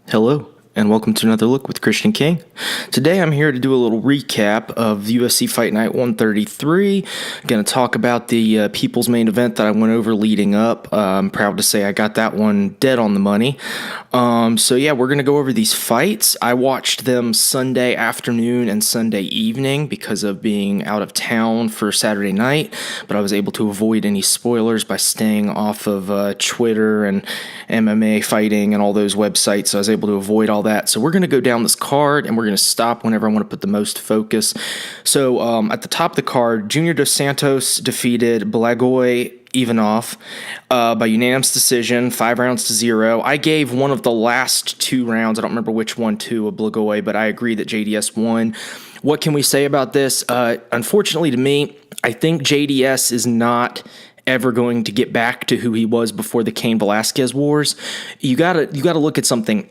Hello, and welcome to another look with Christian King. Today I'm here to do a little recap of the UFC Fight Night 133. I'm going to talk about the People's Main Event that I went over leading up. I'm proud to say I got that one dead on the money. We're going to go over these fights. I watched them Sunday afternoon and Sunday evening because of being out of town for Saturday night, but I was able to avoid any spoilers by staying off of Twitter and MMA fighting and all those websites, so I was able to avoid all that. So we're going to go down this card, and we're going to stop whenever I want to put the most focus. So at the top of the card, Junior Dos Santos defeated Blagoy Ivanov by unanimous decision, 5-0. I gave one of the last two rounds, I don't remember which one, to Blagoy, but I agree that JDS won. What can we say about this? Unfortunately to me, I think JDS is not ever going to get back to who he was before the Cain Velasquez wars. You gotta look at something.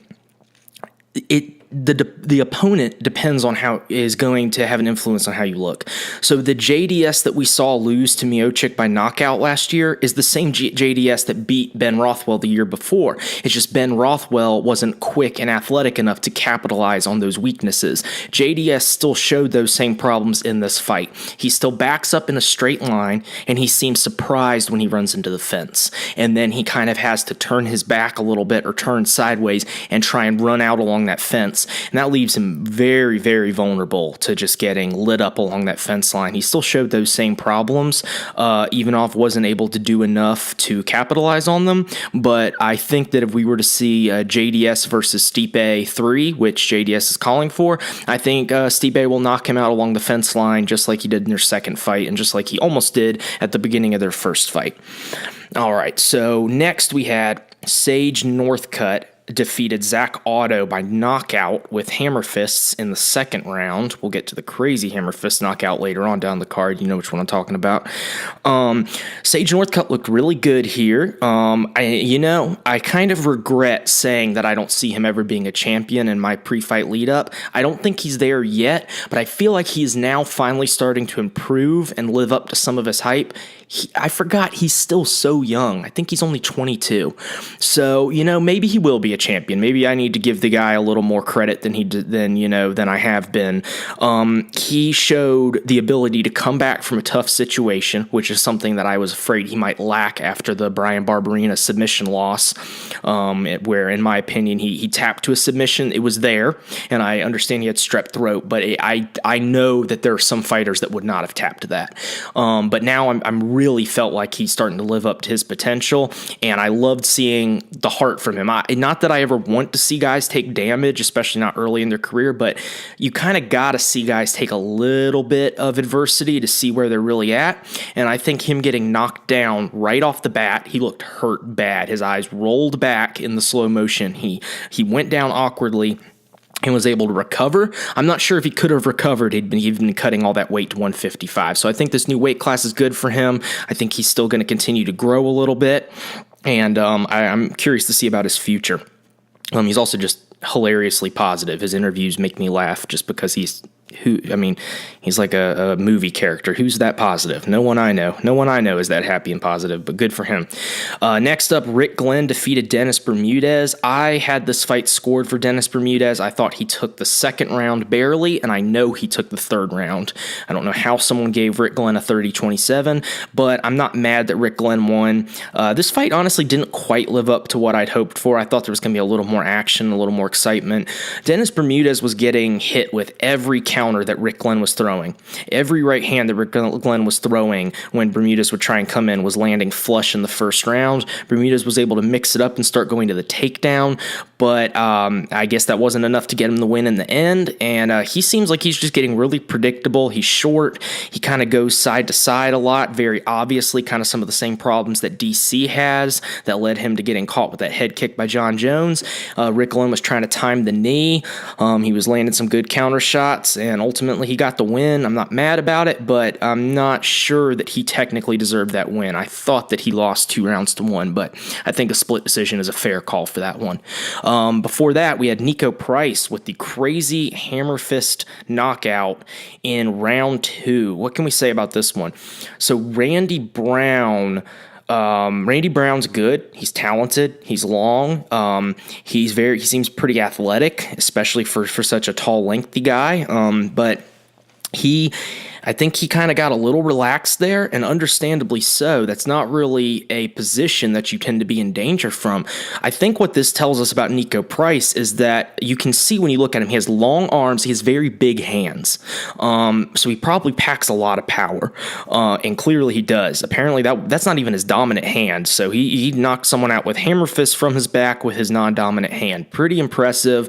The opponent depends on how is going to have an influence on how you look. So the JDS that we saw lose to Miocic by knockout last year is the same JDS that beat Ben Rothwell the year before. It's just Ben Rothwell wasn't quick and athletic enough to capitalize on those weaknesses. JDS still showed those same problems in this fight. He still backs up in a straight line, and he seems surprised when he runs into the fence. And then he kind of has to turn his back a little bit or turn sideways and try and run out along that fence. And that leaves him very, very vulnerable to just getting lit up along that fence line. He still showed those same problems. Ivanov wasn't able to do enough to capitalize on them, but I think that if we were to see JDS versus Stipe 3, which JDS is calling for, I think Stipe will knock him out along the fence line just like he did in their second fight and just like he almost did at the beginning of their first fight. All right, so next we had Sage Northcutt defeated Zach Otto by knockout with hammer fists in the second round. We'll get to the crazy hammer fist knockout later on down the card. You know which one I'm talking about. Sage Northcutt looked really good here. I kind of regret saying that I don't see him ever being a champion in my pre-fight lead-up. I don't think he's there yet, but I feel like he is now finally starting to improve and live up to some of his hype. I forgot he's still so young. I think he's only 22. So, maybe he will be a champion. Maybe I need to give the guy a little more credit than I have been. He showed the ability to come back from a tough situation, which is something that I was afraid he might lack after the Brian Barberena submission loss, where, in my opinion, he tapped to a submission. It was there, and I understand he had strep throat, but I know that there are some fighters that would not have tapped to that. But now I'm really felt like he's starting to live up to his potential, and I loved seeing the heart from him. Not that I ever want to see guys take damage, especially not early in their career, but you kind of got to see guys take a little bit of adversity to see where they're really at, and I think him getting knocked down right off the bat, he looked hurt bad. His eyes rolled back in the slow motion. He went down awkwardly and was able to recover. I'm not sure if he could have recovered. He'd been cutting all that weight to 155. So I think this new weight class is good for him. I think he's still going to continue to grow a little bit. And I'm curious to see about his future. He's also just hilariously positive. His interviews make me laugh just because he's like a movie character. Who's that positive? No one I know. No one I know is that happy and positive, but good for him. Next up, Rick Glenn defeated Dennis Bermudez. I had this fight scored for Dennis Bermudez. I thought he took the second round barely, and I know he took the third round. I don't know how someone gave Rick Glenn a 30-27, but I'm not mad that Rick Glenn won. This fight honestly didn't quite live up to what I'd hoped for. I thought there was going to be a little more action, a little more excitement. Dennis Bermudez was getting hit with every counter that Rick Glenn was throwing. Every right hand that Rick Glenn was throwing when Bermudez would try and come in was landing flush in the first round. Bermudez was able to mix it up and start going to the takedown, but I guess that wasn't enough to get him the win in the end, and he seems like he's just getting really predictable. He's short. He kind of goes side to side a lot, very obviously kind of some of the same problems that DC has that led him to getting caught with that head kick by John Jones. Rick Glenn was trying to time the knee. He was landing some good counter shots, and ultimately he got the win. I'm not mad about it, but I'm not sure that he technically deserved that win. I thought that he lost 2-1, but I think a split decision is a fair call for that one. Before that, we had Nico Price with the crazy hammer fist knockout in round 2. What can we say about this one? So Randy Brown Randy Brown's good. He's talented. He's long. He seems pretty athletic, especially for such a tall, lengthy guy. But I think he kind of got a little relaxed there, and understandably so. That's not really a position that you tend to be in danger from. I think what this tells us about Nico Price is that you can see when you look at him, he has long arms, he has very big hands. So he probably packs a lot of power, and clearly he does. Apparently that's not even his dominant hand, so he knocked someone out with hammer fists from his back with his non-dominant hand. Pretty impressive.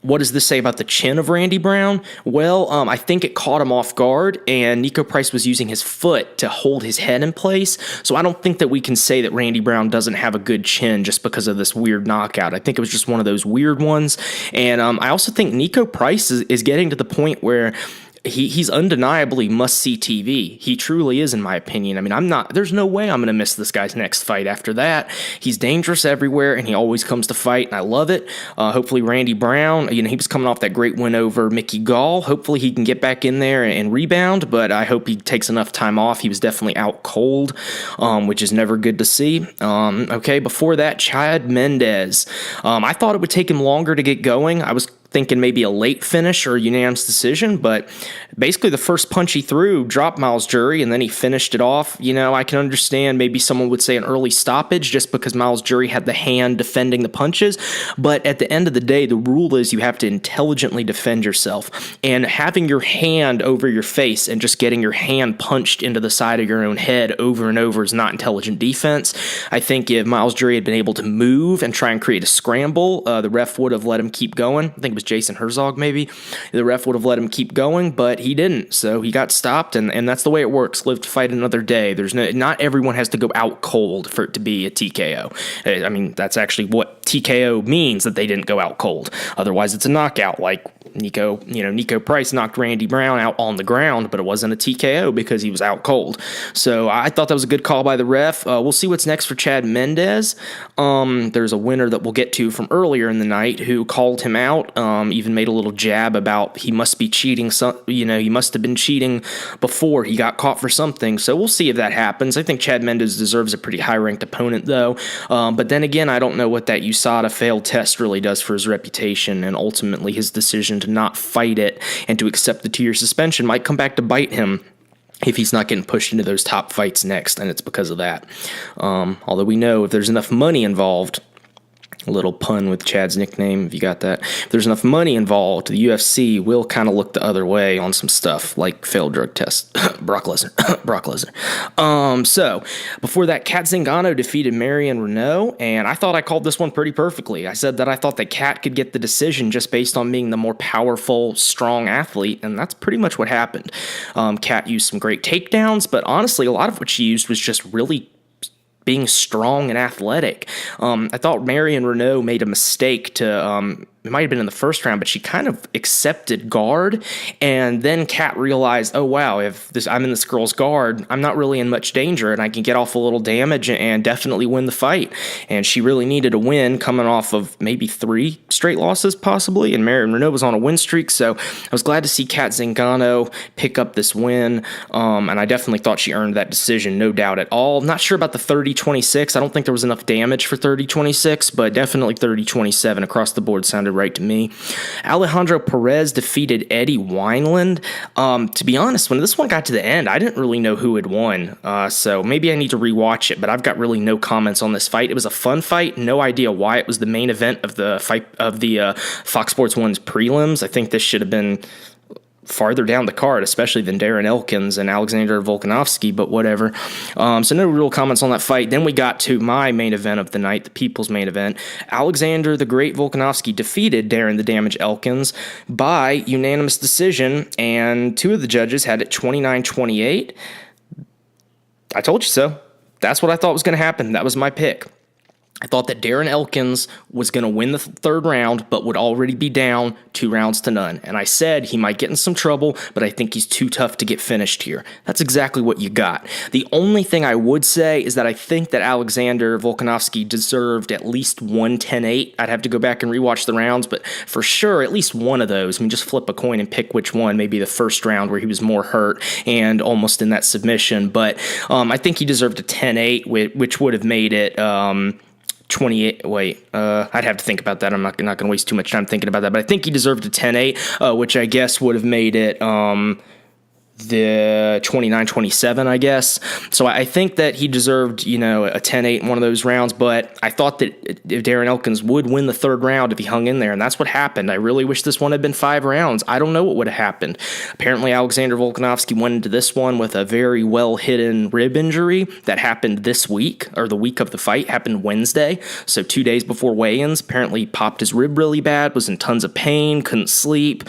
What does this say about the chin of Randy Brown? Well, I think it caught him off guard, and Nico Price was using his foot to hold his head in place. So I don't think that we can say that Randy Brown doesn't have a good chin just because of this weird knockout. I think it was just one of those weird ones. And I also think Nico Price is getting to the point where he's undeniably must-see TV. He truly is, in my opinion. I mean, there's no way I'm going to miss this guy's next fight after that. He's dangerous everywhere, and he always comes to fight, and I love it. Hopefully Randy Brown, he was coming off that great win over Mickey Gall. Hopefully he can get back in there and rebound, but I hope he takes enough time off. He was definitely out cold, which is never good to see. Okay, before that, Chad Mendes. I thought it would take him longer to get going. I was thinking maybe a late finish or a unanimous decision, but basically the first punch he threw dropped Miles Jury, and then he finished it off. I can understand maybe someone would say an early stoppage just because Miles Jury had the hand defending the punches, but at the end of the day, the rule is you have to intelligently defend yourself, and having your hand over your face and just getting your hand punched into the side of your own head over and over is not intelligent defense. I think if Miles Jury had been able to move and try and create a scramble, the ref would have let him keep going. I think was Jason Herzog, maybe. The ref would have let him keep going, but he didn't, so he got stopped, and that's the way it works. Live to fight another day. Not everyone has to go out cold for it to be a TKO. I mean, that's actually what TKO means, that they didn't go out cold. Otherwise, it's a knockout, like Nico Price knocked Randy Brown out on the ground, but it wasn't a TKO because he was out cold. So I thought that was a good call by the ref. We'll see what's next for Chad Mendes. There's a winner that we'll get to from earlier in the night who called him out, even made a little jab about he must be cheating. He must have been cheating before he got caught for something. So we'll see if that happens. I think Chad Mendes deserves a pretty high-ranked opponent, though. But then again, I don't know what that USADA failed test really does for his reputation, and ultimately his decision to not fight it and to accept the 2-year suspension might come back to bite him if he's not getting pushed into those top fights next, and it's because of that. Although we know if there's enough money involved, a little pun with Chad's nickname, if you got that. If there's enough money involved, the UFC will kind of look the other way on some stuff, like failed drug tests. Brock Lesnar. So, before that, Kat Zingano defeated Marion Renault, and I thought I called this one pretty perfectly. I said that I thought that Kat could get the decision just based on being the more powerful, strong athlete, and that's pretty much what happened. Kat used some great takedowns, but honestly, a lot of what she used was just really being strong and athletic. I thought Marion Renault made a mistake to it might have been in the first round, but she kind of accepted guard, and then Kat realized, oh wow, if I'm in this girl's guard, I'm not really in much danger, and I can get off a little damage and definitely win the fight. And she really needed a win, coming off of maybe 3 straight losses possibly, and Marion Renault was on a win streak, so I was glad to see Kat Zingano pick up this win, and I definitely thought she earned that decision, no doubt at all. Not sure about the 30-26. I don't think there was enough damage for 30-26, but definitely 30-27 across the board sounded right to me. Alejandro Perez defeated Eddie Wineland. To be honest, when this one got to the end, I didn't really know who had won, so maybe I need to rewatch it, but I've got really no comments on this fight. It was a fun fight, no idea why it was the main event of the fight of the Fox Sports 1's prelims. I think this should have been farther down the card, especially than Darren Elkins and Alexander Volkanovski, but whatever. So no real comments on that fight. Then we got to my main event of the night, the people's main event. Alexander the Great Volkanovski defeated Darren the Damage Elkins by unanimous decision, and 2 of the judges had it 29-28. I told you so. That's what I thought was going to happen. That was my pick. I thought that Darren Elkins was going to win the third round, but would already be down 2-0. And I said he might get in some trouble, but I think he's too tough to get finished here. That's exactly what you got. The only thing I would say is that I think that Alexander Volkanovski deserved at least one 10-8. I'd have to go back and rewatch the rounds, but for sure, at least one of those. I mean, just flip a coin and pick which one. Maybe the first round where he was more hurt and almost in that submission. But I think he deserved a 10-8, which would have made it 28. I'd have to think about that. I'm not going to waste too much time thinking about that. But I think he deserved a 10-8, which I guess would have made it the 29-27, I guess. So I think that he deserved, a 10-8 in one of those rounds, but I thought that if Darren Elkins would win the third round if he hung in there, and that's what happened. I really wish this one had been 5 rounds. I don't know what would have happened. Apparently, Alexander Volkanovski went into this one with a very well-hidden rib injury that happened this week, or the week of the fight, happened Wednesday, so 2 days before weigh-ins. Apparently, popped his rib really bad, was in tons of pain, couldn't sleep.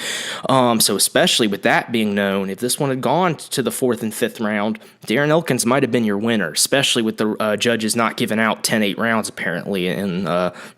So especially with that being known, if this one had gone to the 4th and 5th round, Darren Elkins might have been your winner, especially with the judges not giving out 10-8 rounds apparently in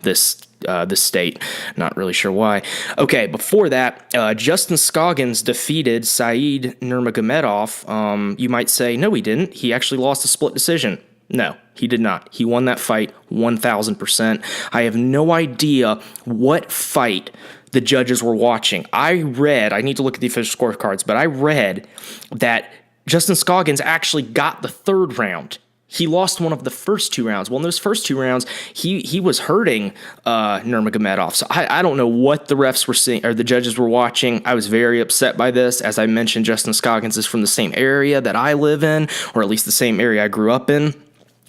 this state. Not really sure why. Okay, before that, Justin Scoggins defeated Said Nurmagomedov. You might say, no, he didn't. He actually lost a split decision. No, he did not. He won that fight 1,000%. I have no idea what fight the judges were watching. I need to look at the official scorecards, but I read that Justin Scoggins actually got the third round. He lost one of the first 2 rounds. Well, in those first 2 rounds, he was hurting Nurmagomedov. So I don't know what the refs were seeing or the judges were watching. I was very upset by this. As I mentioned, Justin Scoggins is from the same area that I live in, or at least the same area I grew up in.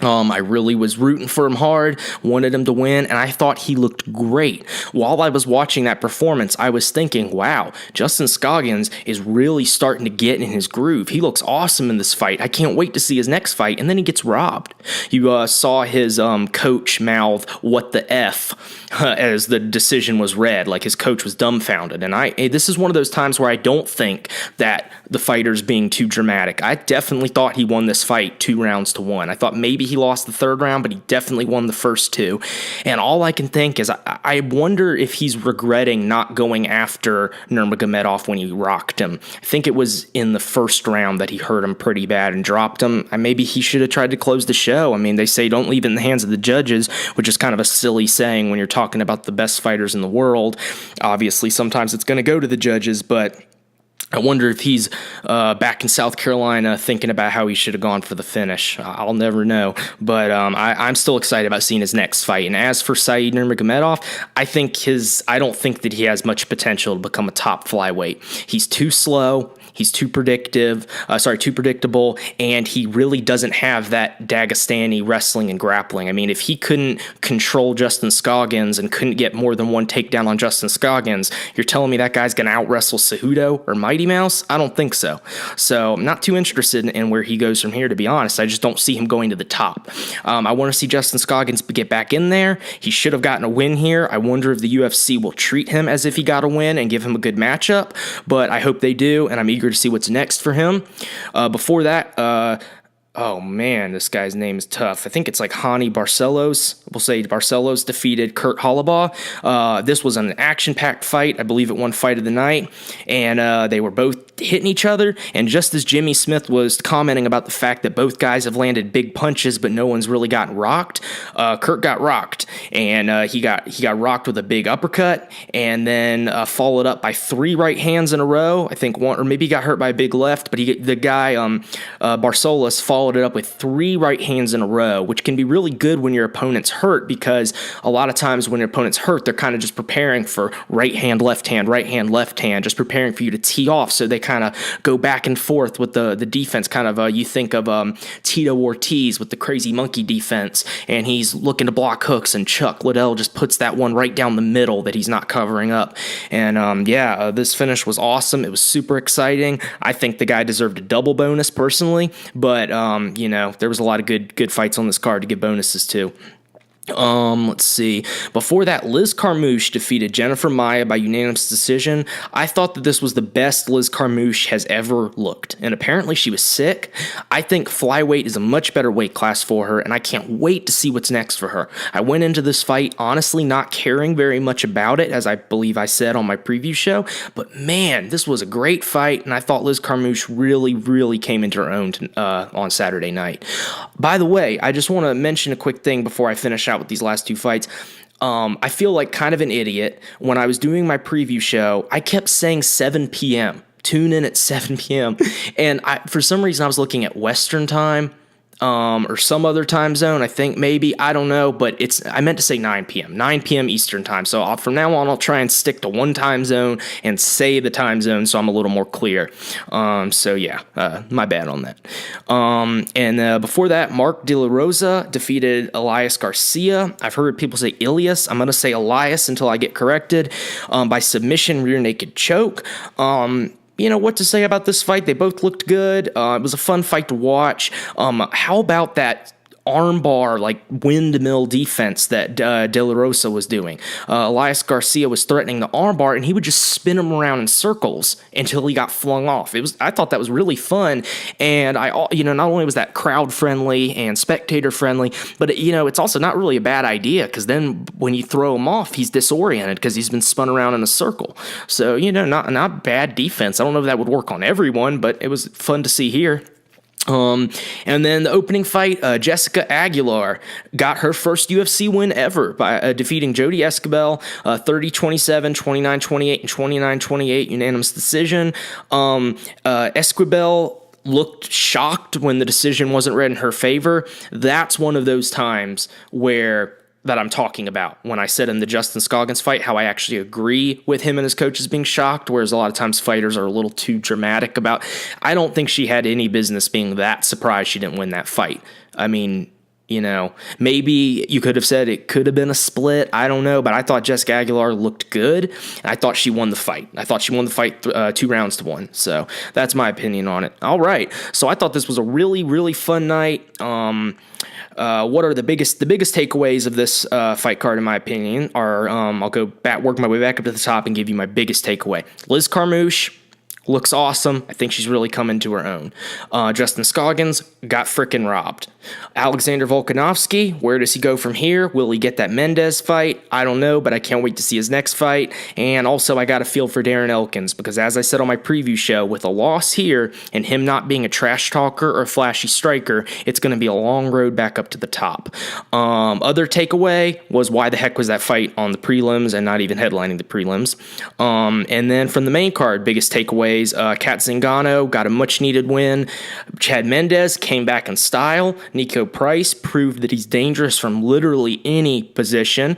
I really was rooting for him hard, wanted him to win, and I thought he looked great. While I was watching that performance, I was thinking, wow, Justin Scoggins is really starting to get in his groove. He looks awesome in this fight. I can't wait to see his next fight, and then he gets robbed. You saw his coach mouth, "What the F," as the decision was read, like his coach was dumbfounded. And this is one of those times where I don't think that the fighter's being too dramatic. I definitely thought he won this fight 2-1. I thought maybe he lost the third round, but he definitely won the first 2. And all I can think is I wonder if he's regretting not going after Nurmagomedov when he rocked him. I think it was in the first round that he hurt him pretty bad and dropped him. Maybe he should have tried to close the show. I mean, they say don't leave it in the hands of the judges, which is kind of a silly saying when you're talking about the best fighters in the world. Obviously, sometimes it's going to go to the judges, but I wonder if he's back in South Carolina thinking about how he should have gone for the finish. I'll never know. But I'm still excited about seeing his next fight. And as for Said Nurmagomedov, I don't think that he has much potential to become a top flyweight. He's too slow. He's too predictable, and he really doesn't have that Dagestani wrestling and grappling. I mean, if he couldn't control Justin Scoggins and couldn't get more than one takedown on Justin Scoggins, you're telling me that guy's going to out-wrestle Cejudo or Mighty Mouse? I don't think so. So I'm not too interested in where he goes from here, to be honest. I just don't see him going to the top. I want to see Justin Scoggins get back in there. He should have gotten a win here. I wonder if the UFC will treat him as if he got a win and give him a good matchup, but I hope they do, and I'm eager to see what's next for him. Before that, oh man, this guy's name is tough. I think it's like Hani Barcelos. We'll say Barcelos defeated Kurt Holobaugh. This was an action-packed fight. I believe it won fight of the night, and they were both hitting each other. And just as Jimmy Smith was commenting about the fact that both guys have landed big punches, but no one's really gotten rocked, Kurt got rocked, and he got rocked with a big uppercut, and then followed up by 3 right hands in a row. I think one, or maybe he got hurt by a big left, but the guy Barcelos followed it up with 3 right hands in a row, which can be really good when your opponent's hurt, because a lot of times when your opponent's hurt, they're kind of just preparing for right hand, left hand, just preparing for you to tee off, so they kind of go back and forth with the defense. Kind of you think of Tito Ortiz with the crazy monkey defense, and he's looking to block hooks, and Chuck Liddell just puts that one right down the middle that he's not covering up. And this finish was awesome. It was super exciting. I think the guy deserved a double bonus personally, but there was a lot of good fights on this card to give bonuses to. Let's see. Before that, Liz Carmouche defeated Jennifer Maia by unanimous decision. I thought that this was the best Liz Carmouche has ever looked, and apparently she was sick. I think flyweight is a much better weight class for her, and I can't wait to see what's next for her. I went into this fight honestly not caring very much about it, as I believe I said on my preview show, but man, this was a great fight, and I thought Liz Carmouche really came into her own on Saturday night. By the way, I just want to mention a quick thing before I finish out with these last two fights. I feel like kind of an idiot. When I was doing my preview show, I kept saying 7 p.m. Tune in at 7 p.m. And for some reason, I was looking at Western time. Or some other time zone, I think maybe, I don't know, but I meant to say 9 p.m. Eastern time. So from now on, I'll try and stick to one time zone and say the time zone so I'm a little more clear. So yeah, my bad on that. And before that, Mark DeRosa defeated Elias Garcia. I've heard people say Ilias. I'm going to say Elias until I get corrected, by submission rear naked choke. You know what to say about this fight. They both looked good. It was a fun fight to watch. How about that armbar, like windmill defense that De La Rosa was doing? Elias Garcia was threatening the armbar, and he would just spin him around in circles until he got flung off. I thought that was really fun, and not only was that crowd friendly and spectator friendly, but it's also not really a bad idea, because then when you throw him off, he's disoriented because he's been spun around in a circle. So not bad defense. I don't know if that would work on everyone, but it was fun to see here. And then the opening fight, Jessica Aguilar got her first UFC win ever by defeating Jodie Esquibel, 30-27, 29-28, and 29-28 unanimous decision. Esquibel looked shocked when the decision wasn't read in her favor. That's one of those times that I'm talking about when I said in the Justin Scoggins fight how I actually agree with him and his coaches being shocked, whereas a lot of times fighters are a little too dramatic about. I don't think she had any business being that surprised she didn't win that fight. I mean, maybe you could have said it could have been a split. I don't know, but I thought Jessica Aguilar looked good, and I thought she won the fight. I thought she won the fight 2-1. So that's my opinion on it. All right, so I thought this was a really fun night. What are the biggest takeaways of this fight card, in my opinion, are, I'll go back, work my way back up to the top and give you my biggest takeaway. Liz Carmouche looks awesome. I think she's really come into her own. Justin Scoggins got frickin' robbed. Alexander Volkanovski, where does he go from here? Will he get that Mendez fight? I don't know, but I can't wait to see his next fight. And also, I got a feel for Darren Elkins, because as I said on my preview show, with a loss here and him not being a trash talker or flashy striker, it's going to be a long road back up to the top. Other takeaway was, why the heck was that fight on the prelims and not even headlining the prelims? And then from the main card, biggest takeaways, Kat Zingano got a much-needed win. Chad Mendez came back in style. Nico Price proved that he's dangerous from literally any position.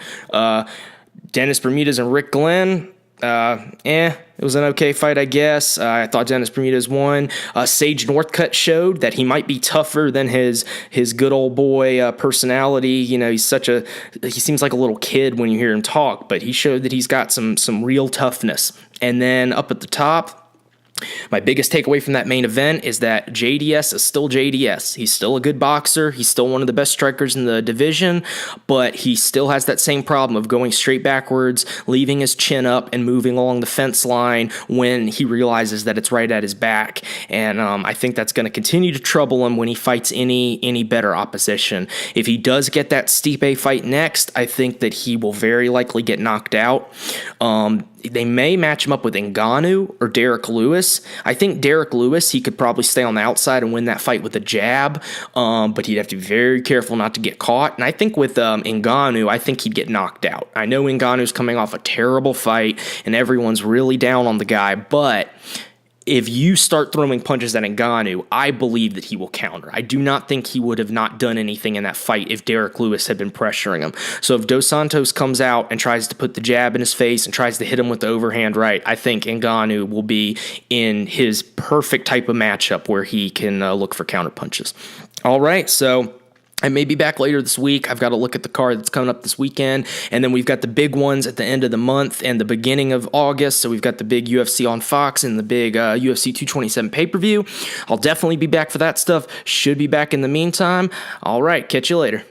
Dennis Bermudez and Rick Glenn, it was an okay fight, I guess. I thought Dennis Bermudez won. Sage Northcutt showed that he might be tougher than his good old boy personality. He seems like a little kid when you hear him talk, but he showed that he's got some real toughness. And then up at the top, my biggest takeaway from that main event is that JDS is still JDS. He's still a good boxer. He's still one of the best strikers in the division, but he still has that same problem of going straight backwards, leaving his chin up, and moving along the fence line when he realizes that it's right at his back. And I think that's going to continue to trouble him when he fights any better opposition. If he does get that Stipe fight next, I think that he will very likely get knocked out. They may match him up with Ngannou or Derek Lewis. I think Derek Lewis, he could probably stay on the outside and win that fight with a jab, but he'd have to be very careful not to get caught. And I think with Ngannou, I think he'd get knocked out. I know Ngannou's coming off a terrible fight, and everyone's really down on the guy, but if you start throwing punches at Ngannou, I believe that he will counter. I do not think he would have not done anything in that fight if Derek Lewis had been pressuring him. So if Dos Santos comes out and tries to put the jab in his face and tries to hit him with the overhand right, I think Ngannou will be in his perfect type of matchup where he can look for counter punches. All right, so I may be back later this week. I've got to look at the card that's coming up this weekend. And then we've got the big ones at the end of the month and the beginning of August. So we've got the big UFC on Fox and the big UFC 227 pay-per-view. I'll definitely be back for that stuff. Should be back in the meantime. All right, catch you later.